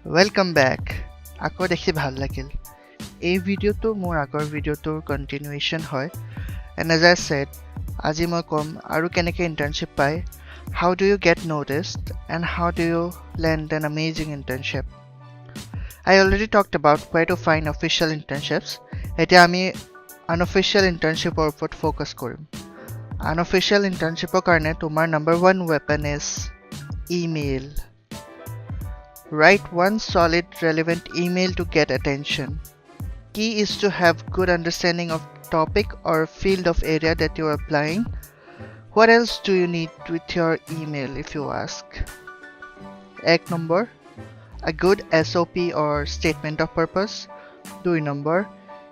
Welcome back. আকৌ দেখি ভাল লাগিল। এই ভিডিঅ'টো মোৰ আগৰ ভিডিঅ'টোৰ continuation হয়। And as I said, আজি মই ক'ম আৰু কেনেকৈ internship পায়, how do you get noticed, and how do you land an amazing internship. I already talked about where to find official internships. এতিয়া আমি unofficial internshipৰ ওপৰত focus কৰিম। Unofficial internshipৰ কাৰণে তোমাৰ number one weapon is email. Write one solid, relevant email to get attention. Key is to have good understanding of topic or field of area that you are applying. What else do you need with your email if you ask? Ek number, a good SOP or statement of purpose. 2 number,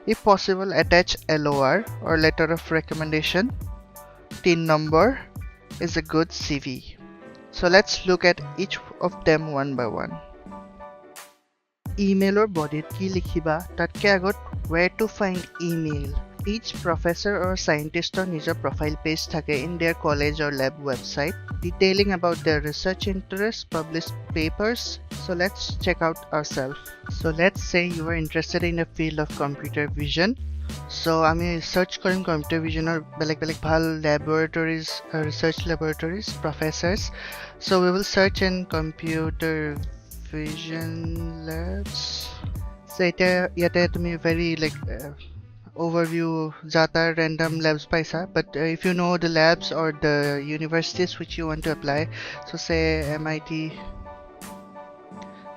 if possible attach LOR or letter of recommendation. 3 number is a good CV. So let's look at each of them one by one. Emailer body ki likhiba tatke agot where to find email. Each professor or scientist or নিজৰ profile page থাকে in their college or lab website detailing about their research interests, published papers. So let's check out ourselves. So let's say you are interested in the field of computer vision. So আমি search Karim computer vision or বেলেগ ভাল laboratories, research laboratories, professors. So we will search in computer vision labs. So yate tumi very overview jata random labs paisa, but if you know the labs or the universities which you want to apply, so say MIT,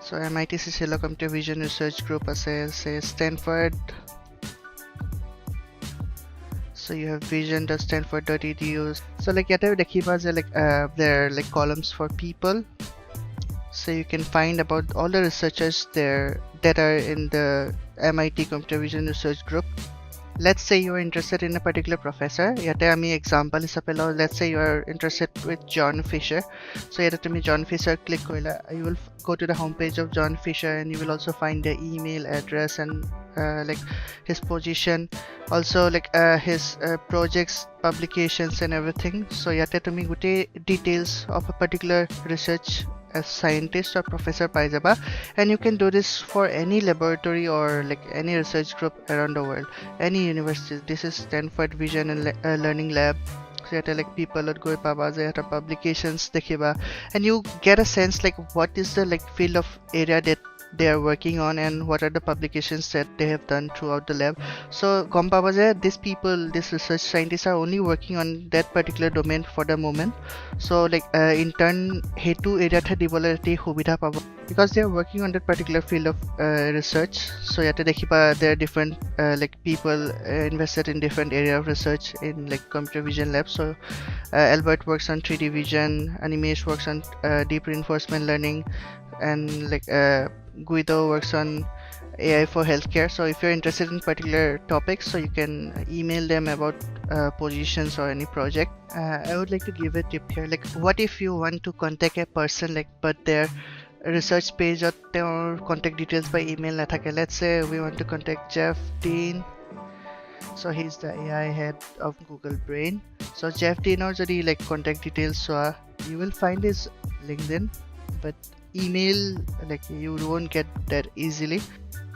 so MIT Cicelo Computer Vision Research Group ase, say Stanford, so you have vision.stanford.edu. so yate dekhiba je there are columns for people. So you can find about all the researchers there that are in the MIT Computer Vision Research Group. Let's say you are interested in a particular professor. Yate ami example hisabe lo, let's say you are interested with John Fisher. So yate tumi John Fisher click koila, you will go to the homepage of John Fisher and you will also find the email address and his position, also his projects, publications and everything. So yate tumi gute details of a particular research as scientist or professor pai jaba, and you can do this for any laboratory or any research group around the world, any university. This is Stanford Vision and Learning Lab. So yate people would go paba je yata publications dekhiba, and you get a sense what is the field of area that they are working on and what are the publications that they have done throughout the lab. So gom paba je these people, these research scientists are only working on that particular domain for the moment. So intern hetu area tha dibole te hubidha pabo because they are working on that particular field of research. So yate dekhiba there are different people invested in different area of research in computer vision lab. So Albert works on 3D vision, Animesh works on deep reinforcement learning, and Guido works on AI for healthcare. So if you're interested in particular topics, so you can email them about positions or any project. I would like to give a tip here. What if you want to contact a person but their research page or their contact details by email nathake. Let's say we want to contact Jeff Dean. So he's the AI head of Google Brain. So Jeff Dean or jodi contact details, so you will find his LinkedIn, but email you won't get that easily.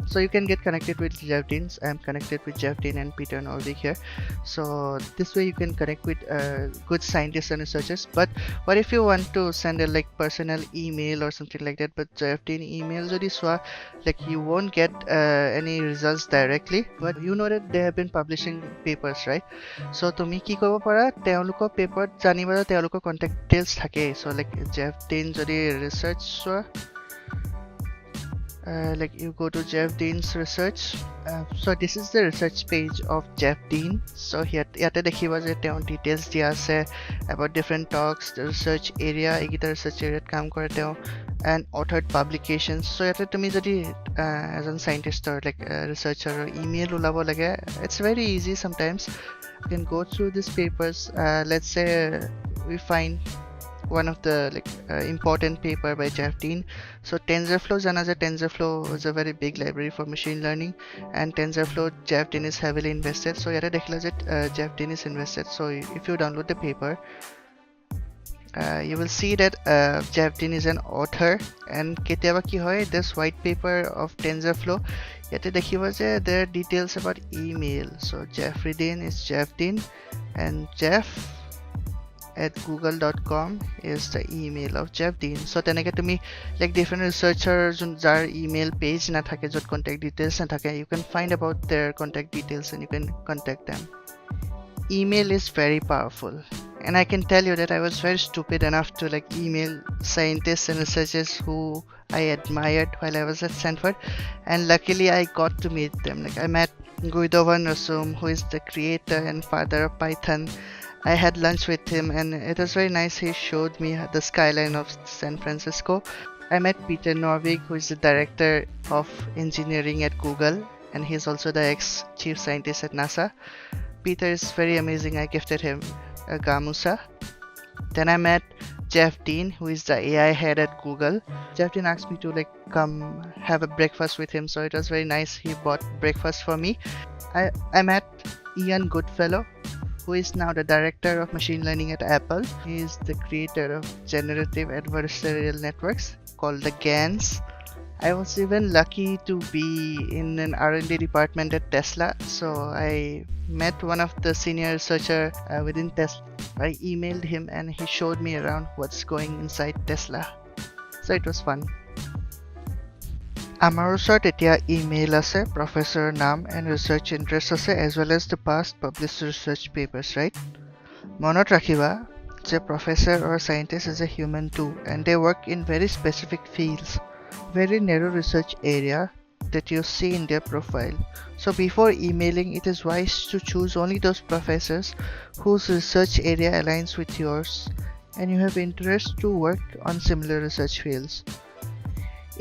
So you can get connected with Jeff Dean. I'm connected with Jeff Dean and Peter Norvig here. So this way you can connect with good scientists and researchers. But what if you want to send a personal email or something like that, but Jeff Dean email jodi swa you won't get any results directly, but you know that they have been publishing papers, right? So tumi ki kobo para teoloko paper janiba teoloko contact details thake. So Jeff Dean jodi research swa, you go to Jeff Dean's research. So this is the research page of Jeff Dean. So here yate dekhiba je teo details dia ase about different talks, the research area, egita research area kaam kore teo, and authored publications. So yate tumi jodi as a scientist or researcher or email ulabo lage, it's very easy. Sometimes you can go through these papers. Let's say we find one of the important paper by Jeff Dean. So TensorFlow, TensorFlow is a very big library for machine learning, and TensorFlow Jeff Dean is heavily invested. So yara dekhla je Jeff Dean is invested. So if you download the paper, you will see that Jeff Dean is an author, and কেতিয়াবা কি হয়, this white paper of TensorFlow, ইয়াতে দেখিব যে there are details about email. So Jeffrey Dean is Jeff Dean, and jeff@google.com is the email of Jeff Dean. So তেনেকে তুমি like different researcher যাৰ email page নাথাকে, য'ত contact details নাথাকে, you can find about their contact details and you can contact them. Email is very powerful, and I can tell you that I was very stupid enough to like email scientists and researchers who I admired while I was at Stanford, and luckily I got to meet them. Like I met Guidovan Rasum, who is the creator and father of Python. I had lunch with him and it was very nice. He showed me the skyline of San Francisco. I met Peter Norvig, who is the director of engineering at Google, and he's also the ex-chief scientist at NASA. Peter is very amazing. I gifted him a gamusa. Then I met Jeff Dean, who is the AI head at Google. Jeff Dean asked me to like come have a breakfast with him, so it was very nice. He bought breakfast for me. I met Ian Goodfellow, who is now the director of machine learning at Apple. He is the creator of generative adversarial networks called the GANs. I was even lucky to be in an R&D department at Tesla, so I met one of the senior researcher within Tesla. I emailed him and he showed me around what's going inside Tesla, so it was fun. Amar osort etia email ase, professor naam and research interest ase, as well as the past published research papers, right? Monot rakhiba je professor or scientist is a human too, and they work in very specific fields, very narrow research area that you see in their profile. So before emailing, it is wise to choose only those professors whose research area aligns with yours and you have interest to work on similar research fields.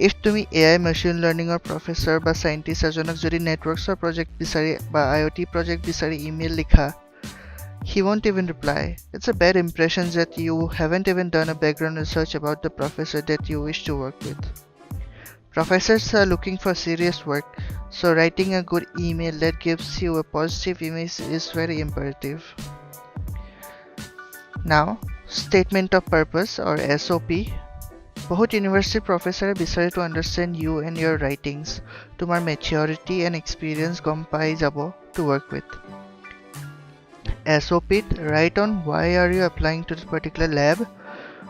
If তুমি AI machine learning or professor বা scientist এজনক যদি networks or project বিচাৰি বা IoT project বিচাৰি email লিখা, he won't even reply. It's a bad impression that you haven't even done a background research about the professor that you wish to work with. Professors are looking for serious work, so writing a good email that gives you a positive image is very imperative. Now, statement of purpose or SOP. Bahut university professor বিচাৰে to understand you and your writings. Tumar maturity and experience gom pai jabo to work with. SOP, write on why are you applying to this particular lab,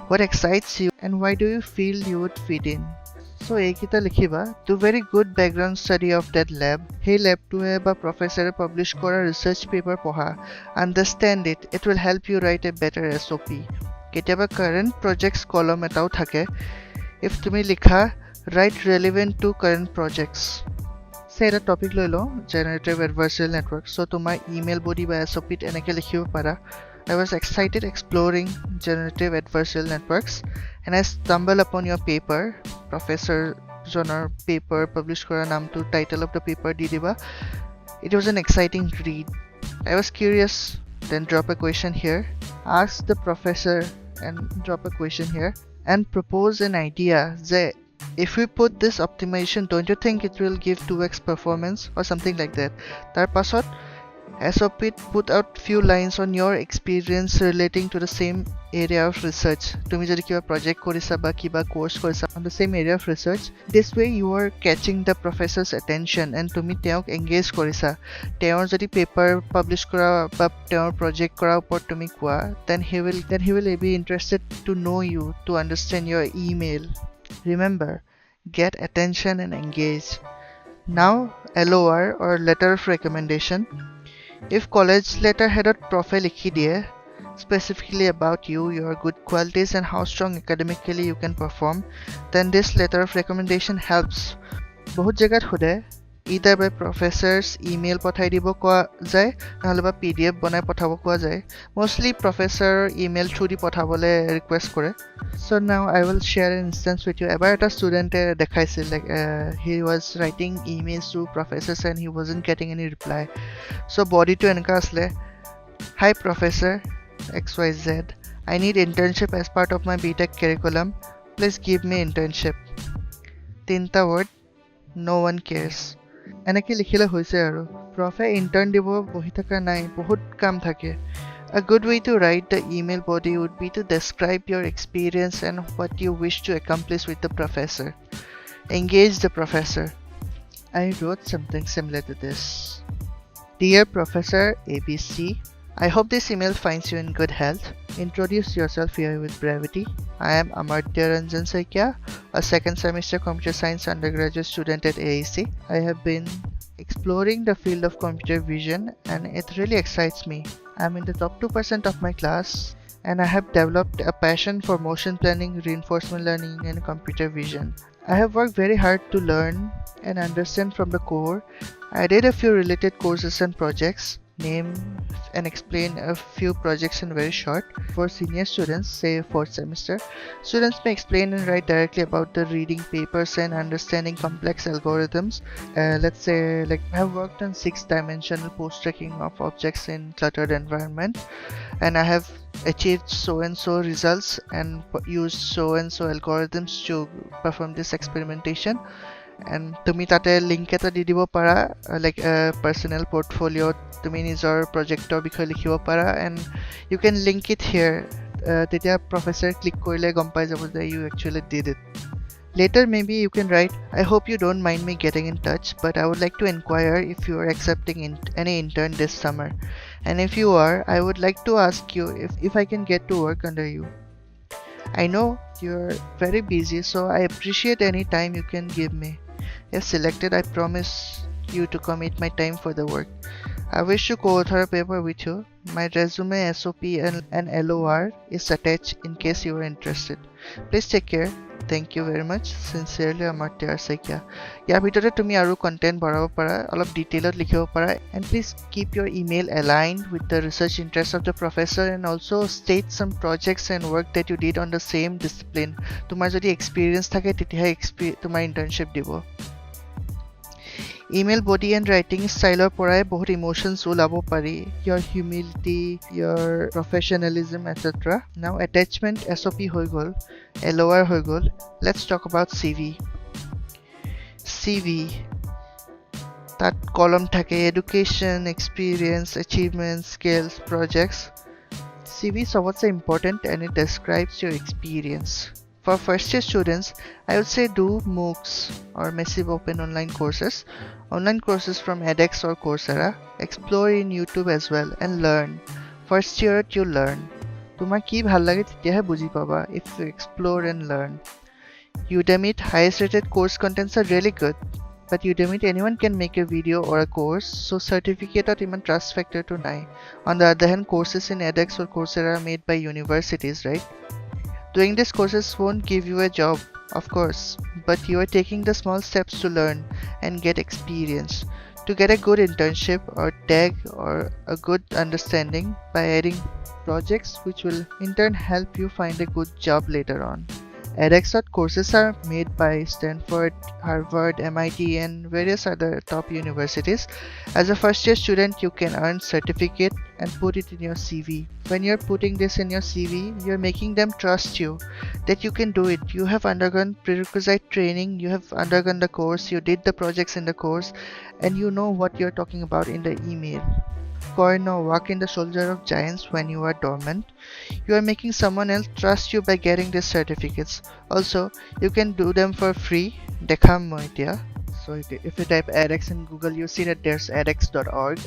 what excites you, and why do you feel you would fit in. So ekita likhiba, do very good background study of that lab. Hey lab to ba professor publish kora research paper poha, understand it. It will help you write a better SOP. Ketiaba current projects column etao thake. If tumi likha, write relevant to current projects. Say the topic loi lo, generative adversarial network. So tumar email body ba SOP enake likhibo para. I was excited exploring generative adversarial networks, and I stumbled upon your paper. Professor Joner paper published kora naam to title of the paper di diba. It was an exciting read. I was curious, then drop a question here. Ask the professor and drop a question here and propose an idea. Say, if we put this optimization, don't you think it will give 2x performance or something like that? Tar pasot SOP, put out few lines on your experience relating to the same area of research. Tumi jodi kiba project korisa ba kiba course korisa on the same area of research, this way you are catching the professor's attention and tumi teok engage korisa. Teor jodi paper publish kora ba teor project kora upor tumi kwa, then he will be interested to know you, to understand your email. Remember, get attention and engage. Now, LOR or letter of recommendation. If college letter headed profile likhi diye specifically about you, your good qualities and how strong academically you can perform, then this letter of recommendation helps. Bahut jagat hode either by professors email pathai dibo koa jay nahole ba PDF banai pathabo koa jay. Mostly professor email through di pathabole request kore. So now I will share an instance with you. Ebar eta student dekhaisil like he was writing emails to professors and he wasn't getting any reply. So body to enka asle, hi professor XYZ, I need internship as part of my BTech curriculum. Please give me internship. Tinta word, no one cares. এনেকে লিখিলে হৈছে আৰু প্ৰফে intern দিব বহি থকা নাই, বহুত কাম থাকে। A good way to write the email body would be to describe your experience and what you wish to accomplish with the professor. Engage the professor. I wrote something similar to this. Dear Professor ABC, I hope this email finds you in good health. Introduce yourself here with brevity. I am Amartya Ranjan Saikia, a second semester computer science undergraduate student at AEC. I have been exploring the field of computer vision and it really excites me. I am in the top 2% of my class and I have developed a passion for motion planning, reinforcement learning and computer vision. I have worked very hard to learn and understand from the core. I did a few related courses and projects. Name and explain a few projects in very short. For senior students, say 4th semester, students may explain and write directly about the reading papers and understanding complex algorithms. Let's say like I have worked on 6-dimensional post-tracking of objects in cluttered environment and I have achieved so and so results and used so and so algorithms to perform this experimentation. And তুমি তাতে link এটা দি দিব পাৰা like a personal portfolio তুমি নিজৰ projector বিষয়ে লিখিব পাৰা and you can link it here তেতিয়া professor click কৰিলে গম পাই যাব যে you actually did it. Later maybe you can write, I hope you don't mind me getting in touch, but I would like to inquire if you are accepting any intern this summer, and if you are, I would like to ask you if I can get to work under you. I know you're very busy, so I appreciate any time you can give me. If selected, I promise you to commit my time for the work. I wish to co-author a paper with you. My resume, SOP and LOR is attached in case you are interested. Please take care. Thank you very much. Sincerely, Amartya Saikia. ইয়াৰ ভিতৰতে তুমি আৰু content ভৰাব পাৰা, অলপ ডিটেইলত লিখিব পাৰা, and please keep your email aligned with the research interests of the professor and also state some projects and work that you did on the same discipline. তোমাৰ যদি experience থাকে তেতিয়াহে তোমাৰ internship দিব. Email body and writing style পৰাই বহুত emotions ওলাব পাৰি, your humility, your professionalism, etc. Now attachment SOP হৈ গ'ল, LOR হৈ গ'ল. Let's talk about CV. CV তাত কলম থাকে education, experience, achievements, skills, projects. CV সবতছে important and it describes your experience. For first year students, I would say do MOOCs or massive open online courses from edX or Coursera. Explore in YouTube as well and learn. First year you learn. Tumar ki bhal lage tetiahe buji paba if you explore and learn. Udemy highest rated course contents are really good, but Udemy anyone can make a video or a course, so certificate or even trust factor to nai. On the other hand, courses in edX or Coursera are made by universities, right? Doing these courses won't give you a job, of course, but you are taking the small steps to learn and get experience. To get a good internship or tag or a good understanding by adding projects which will in turn help you find a good job later on. edX courses are made by Stanford, Harvard, MIT and various other top universities. As a first year student, you can earn certificate and put it in your CV. When you're putting this in your CV, you're making them trust you that you can do it. You have undergone prerequisite training, you have undergone the course, you did the projects in the course, and you know what you're talking about in the email. No walk in the shoulder of giants when you are dormant. You are making someone else trust you by getting these certificates. Also, you can do them for free. Dekham moitia. So if you type edX in Google, you see that there's edX.org.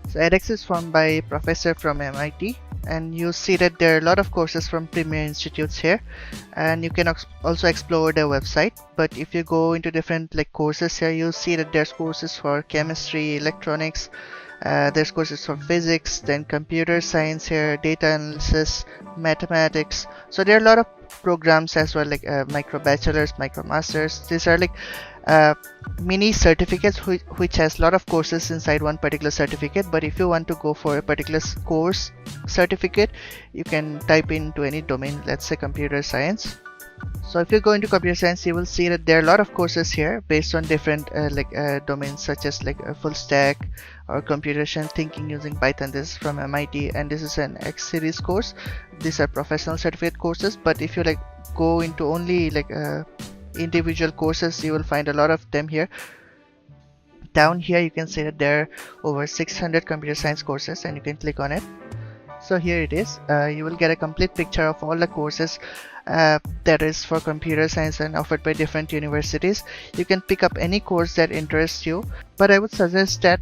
So edX is formed by a professor from MIT, and you see that there are a lot of courses from premier institutes here, and you can also explore their website. But if you go into different like courses here, you'll see that there's courses for chemistry, electronics, there's courses for physics, then computer science here, data analysis, mathematics. So there are a lot of programs as well, like micro bachelors, micro masters. These are like mini certificates which has a lot of courses inside one particular certificate. But if you want to go for a particular course certificate, you can type into any domain, let's say computer science. So if you go into computer science, you will see that there are a lot of courses here based on different domains such as like full stack or computation thinking using Python. This is from MIT and this is an X series course. These are professional certificate courses, but if you like go into only like individual courses, you will find a lot of them here. Down here you can see that there are over 600 computer science courses and you can click on it. So here it is. You will get a complete picture of all the courses that is for computer science and offered by different universities. You can pick up any course that interests you, but I would suggest that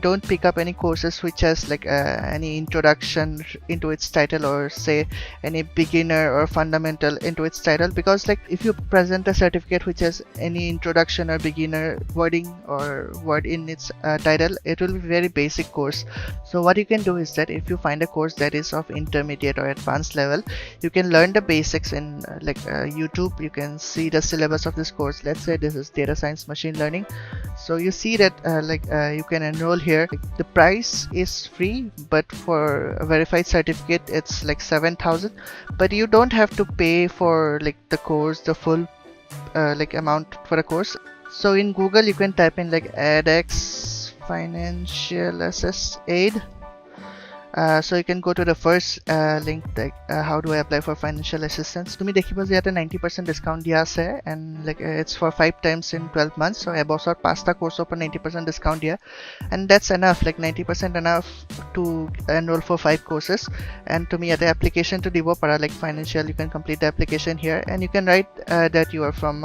don't pick up any courses which has like any introduction into its title, or say any beginner or fundamental into its title, because like if you present a certificate which has any introduction or beginner wording or word in its title, it will be very basic course. So what you can do is that if you find a course that is of intermediate or advanced level, you can learn the basics in YouTube. You can see the syllabus of this course. Let's say this is data science machine learning. So you see that you can enroll here. The price is free, but for a verified certificate it's like 7,000, but you don't have to pay for like the course, the full amount for a course. So in Google you can type in like edX financial assess aid. So you can go to the first link, like how do I apply for financial assistance. To me dekhiba je yate 90% discount dia ase, and like it's for 5 times in 12 months. So ebosor 5ta course upor 90% discount dia, and that's enough, like 90% enough to enroll for 5 courses. And to me yate application to dibo para, like financial, you can complete the application here, and you can write that you are from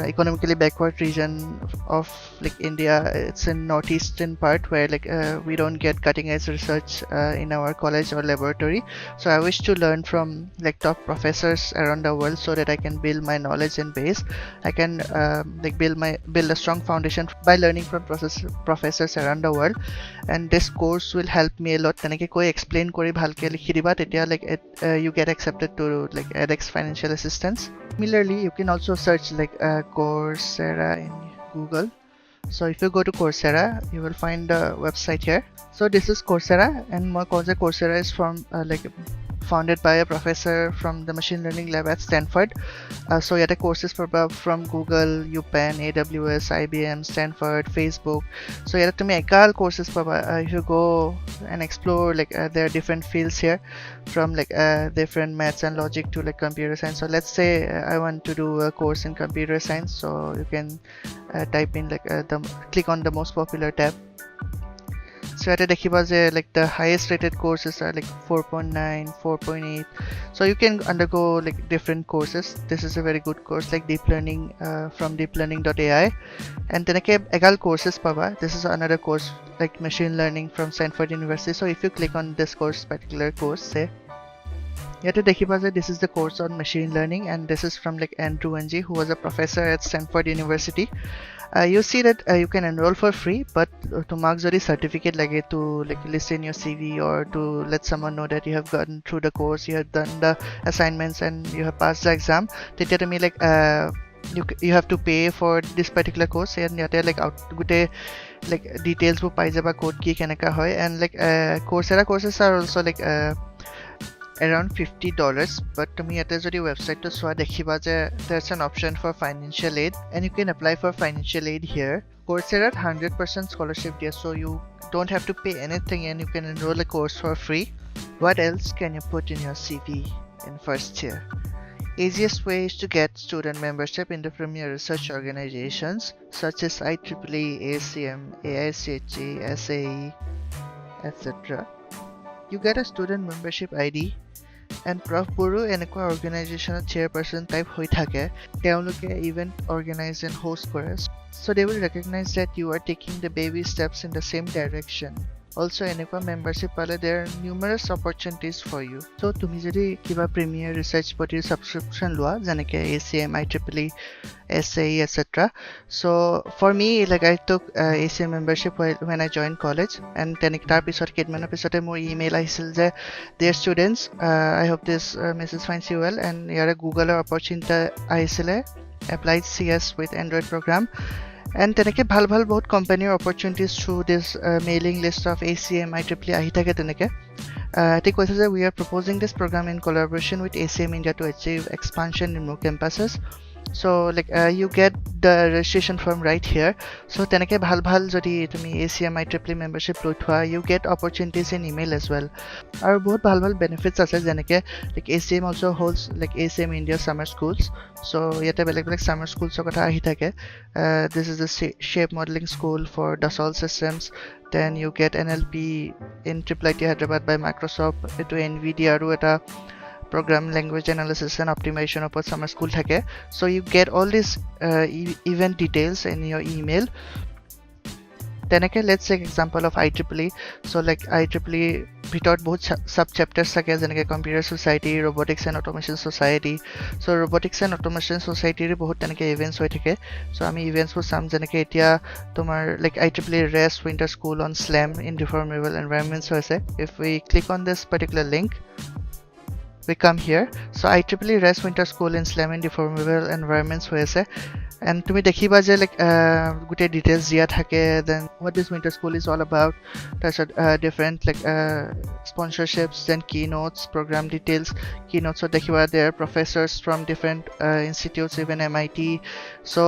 economically backward region of like India. It's in northeastern part where like we don't get cutting edge research in our college or laboratory. So I wish to learn from like top professors around the world so that I can build my knowledge and base. I can build a strong foundation by learning from professors around the world, and this course will help me a lot. Teneke koi explain kori bhalke likhi diba, tetia like you get accepted to like edX financial assistance. Similarly, you can also search like Coursera in Google. So if you go to Coursera, you will find the website here. So this is Coursera, and Coursera is from founded by a professor from the machine learning lab at Stanford. So yate courses from Google, UPenn, AWS, IBM, Stanford, Facebook. So yate tumi ekal courses paba. If you go and explore, like there are different fields here, from like different maths and logic to like computer science. So let's say I want to do a course in computer science. So you can type in like click on the most popular tab. So yate dekhiba je like the highest rated courses are like 4.9, 4.8. So you can undergo like different courses. This is a very good course, like deep learning from deeplearning.ai, and teneke egal courses paba. This is another course like machine learning from Stanford University. So if you click on this particular course, say yate dekhiba je this is the course on machine learning, and this is from like Andrew Ng, who was a professor at Stanford University. You see that you can enroll for free, but to mark jodi certificate lage, to like list in your CV, or to let someone know that you have gotten through the course, you have done the assignments, and you have passed the exam, tetia to me like you have to pay for this particular course, and yate like out gute like details bu pai jaba code ki keneka hoy. And like Coursera courses are also like around $50, but to me at the website to swa dekhiba je there's an option for financial aid, and you can apply for financial aid here. Coursera 100% scholarship there, so you don't have to pay anything, and you can enroll a course for free. What else can you put in your CV in first year? Easiest way is to get student membership in the premier research organizations such as IEEE, ACM, AICHE, SAE, etc. You get a student membership ID, and Prof Buru enekwa organizational chairperson type hoi thake, teoloke event organize and host kore, so they will recognize that you are taking the baby steps in the same direction. Also enekwa membership pale there are numerous opportunities for you. So tumi jodi kiba premier research poti subscription lua janeke ACM, IEEE, SAE, etc. So for me, like I took ACM membership when I joined college, and tenik tar pisot kedman pisote more email ahisil je dear students, I hope this message finds you well, and yara Google opportunity ahisile applied CS with Android program, and teneke bhal bahut company opportunities through this mailing list of ACM, IEEE ahi thake teneke. They say that we are proposing this program in collaboration with ACM India to achieve expansion in more campuses. so like you get the registration form right here. So teneke bhal bhal jodi tumi ACM IEEE membership loi thwa, you get opportunities in email as well. Aru bahut bhal bhal benefits ase jeneke like ACM also holds like ACM India summer schools. So yete beleg beleg summer schools kotha ahi thake. This is the shape modeling school for Dassault systems. Then you get NLP in IIIT Hyderabad by Microsoft, etu NVIDIA aru eta program language analysis and optimization of summer school thake. So you get all these event details in your email. Then okay, let's take example of IEEE. So like IEEE ভিতৰত বহুত sub chapters থাকে যেনেকে computer society, robotics and automation society. So robotics and automation society ৰে বহুত তেনেকে events হৈ থাকে. So আমি events বোৰ চাম যেনেকে এতিয়া তোমাৰ like IEEE REST winter school on SLAM in deformable environments হৈছে. If we click on this particular link, we come here. So IEEE REST winter school in SLAM in deformable environments হৈ আছে. And তুমি দেখিবা যে like গোটে details দিয়া থাকে, then what this winter school is all about, তাৰপিছত different like sponsorships, then keynotes, program details. Keynotes দেখিবা there are professors from different institutes, even MIT. So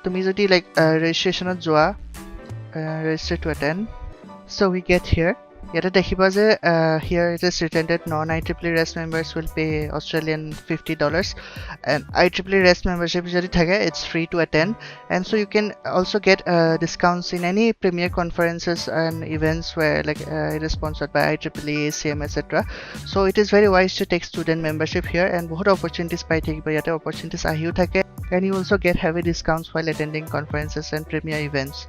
তুমি যদি like registration যোৱা, register to attend. So we get here. Yet dekhiba je here it is written that non-IEEE REST members will pay Australian $50, and IEEE REST membership jodi thake it's free to attend. And so you can also get discounts in any premier conferences and events where like it is sponsored by IEEE, ACM, etc. So it is very wise to take student membership here, and bahut opportunities pai thakiba yate, opportunities ahiu thake, and you also get heavy discounts while attending conferences and premier events.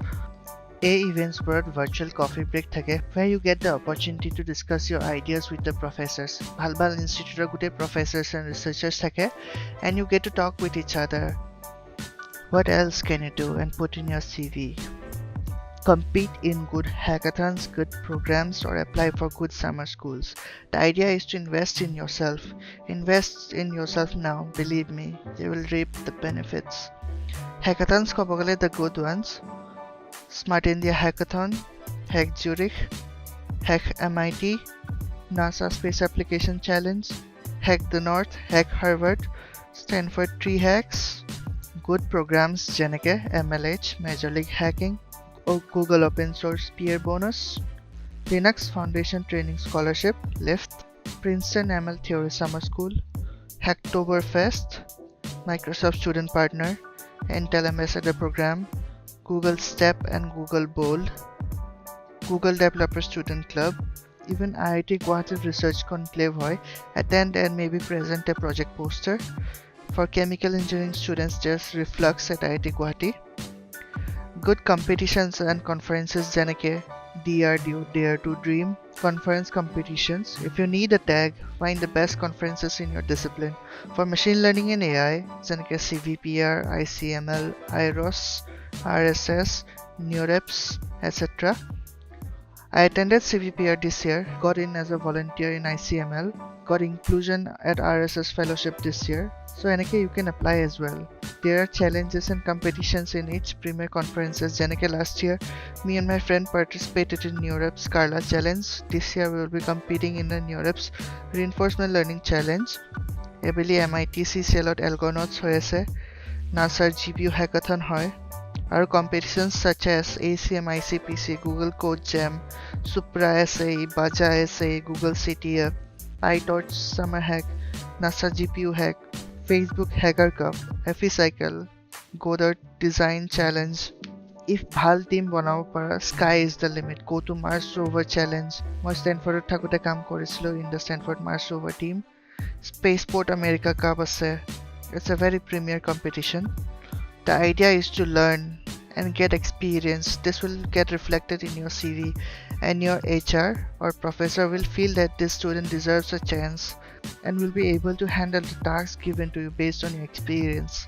Events board virtual coffee break thake, where you get the opportunity to discuss your ideas with the professors. Bhal bhal institute gute professors and researchers thake, and you get to talk with each other. What else can you do and put in your CV? Compete in good hackathons, good programs, or apply for good summer schools. The idea is to invest in yourself. Invest in yourself now, believe me, you will reap the benefits. Hackathons kobogale the good ones: Smart India Hackathon, Hack Zurich, Hack MIT, NASA Space Application Challenge, Hack the North, Hack Harvard, Stanford Tree Hacks. Good programs jeneke MLH, Major League Hacking, or Google Open Source Peer Bonus, Linux Foundation Training Scholarship, LIFT, Princeton ML Theory Summer School, Hacktoberfest, Microsoft Student Partner, Intel Ambassador Program, Google Step and Google Bold, Google Developer Student Club, even IIT Guwahati Research Conclave hoy. Attend and maybe present a project poster. For chemical engineering students, there's Reflux at IIT Guwahati. Good competitions and conferences jeneke DRDO, Dare to Dream, conference competitions. If you need a tag, find the best conferences in your discipline. For machine learning and AI, jeneke CVPR, ICML, IROS, RSS, NeurEPS, etc. I attended CVPR this year, got in as a volunteer in ICML, got inclusion at RSS fellowship this year. So enake you can apply as well. There are challenges and competitions in each premier conferences. Jeneke last year, me and my friend participated in NeurEPS Carla Challenge. This year we will be competing in the NeurEPS Reinforcement Learning Challenge. Ebili MITC Celot Algonauts hoy ase, NASA GPU Hackathon hoy. Our competitions such as ACM ICPC, Google Code Jam, Supra SA, Baja SA, Google CTF, PyTorch Summer Hack, NASA GPU Hack, Facebook Hacker Cup, FE Cycle, Godot Design Challenge. If bhal team banao para, sky is the limit. Go to Mars Rover Challenge. Moi Stanford thakote kaam korisilo in the Stanford Mars Rover team. Spaceport America Cup ase. It's a very premier competition. The idea is to learn and get experience. This will get reflected in your CV, and your HR or professor will feel that this student deserves a chance and will be able to handle the tasks given to you based on your experience.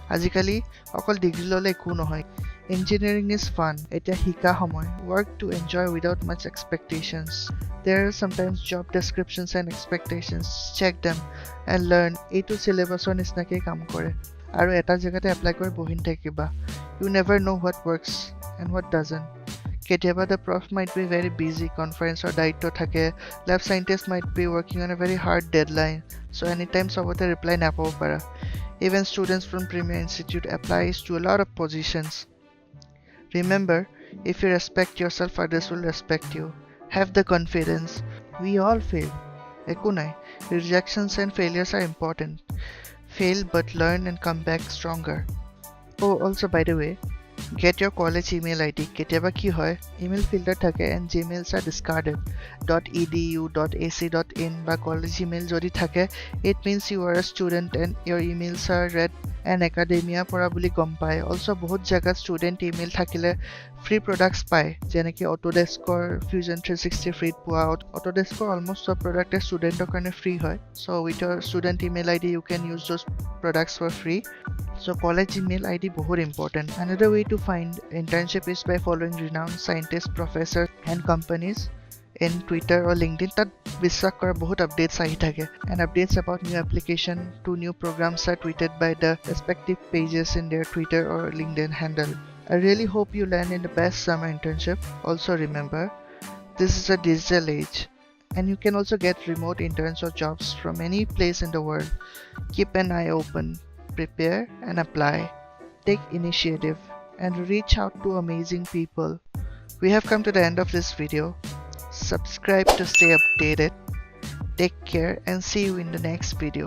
Azikali okol degree lole eku nohoy. Engineering is fun. Eta hika homoy. Work to enjoy without much expectations. There are sometimes job descriptions and expectations. Check them and learn. Etu syllabus on isnake kaam kore. Aru eta jagate apply kori bohin thakiba. You never know what works and what doesn't. Ketiaba the prof might be very busy, conference or daito thake, lab scientist might be working on a very hard deadline, so anytime sobote reply napabo para. Even students from Premier Institute applies to a lot of positions. Remember, if you respect yourself, others will respect you. Have the confidence. We all fail. Ekunai. Rejections and failures are important. Fail but learn and come back stronger. Oh, also by the way, get your college email ID. কেতিয়াবা কি হয় email filter থাকে and Gmails are discarded. .edu, .ac.in বা college email যদি থাকে, it means you are a student and your emails are read and academia পৰা বুলি গম পায়. Also বহুত জাগাত student email থাকিলে free products পায়, যেনেকে Autodeskৰ Fusion 360 free পোৱা. Autodeskৰ almost সব product studentৰ কাৰণে free হয়. So with your student email ID you can use those products for free. So college email ID बहुत important. Another way to find internship is by following renowned scientists, professors and companies in Twitter or LinkedIn. তাত বিশ্বাস কৰা বহুত updates আহি থাকে. And updates about new application to new programs are tweeted by the respective pages in their Twitter or LinkedIn handle. I really hope you land in the best summer internship. Also remember, this is a digital age and you can also get remote interns or jobs from any place in the world. Keep an eye open. Prepare and apply, take initiative, and reach out to amazing people. We have come to the end of this video. Subscribe to stay updated. Take care and see you in the next video.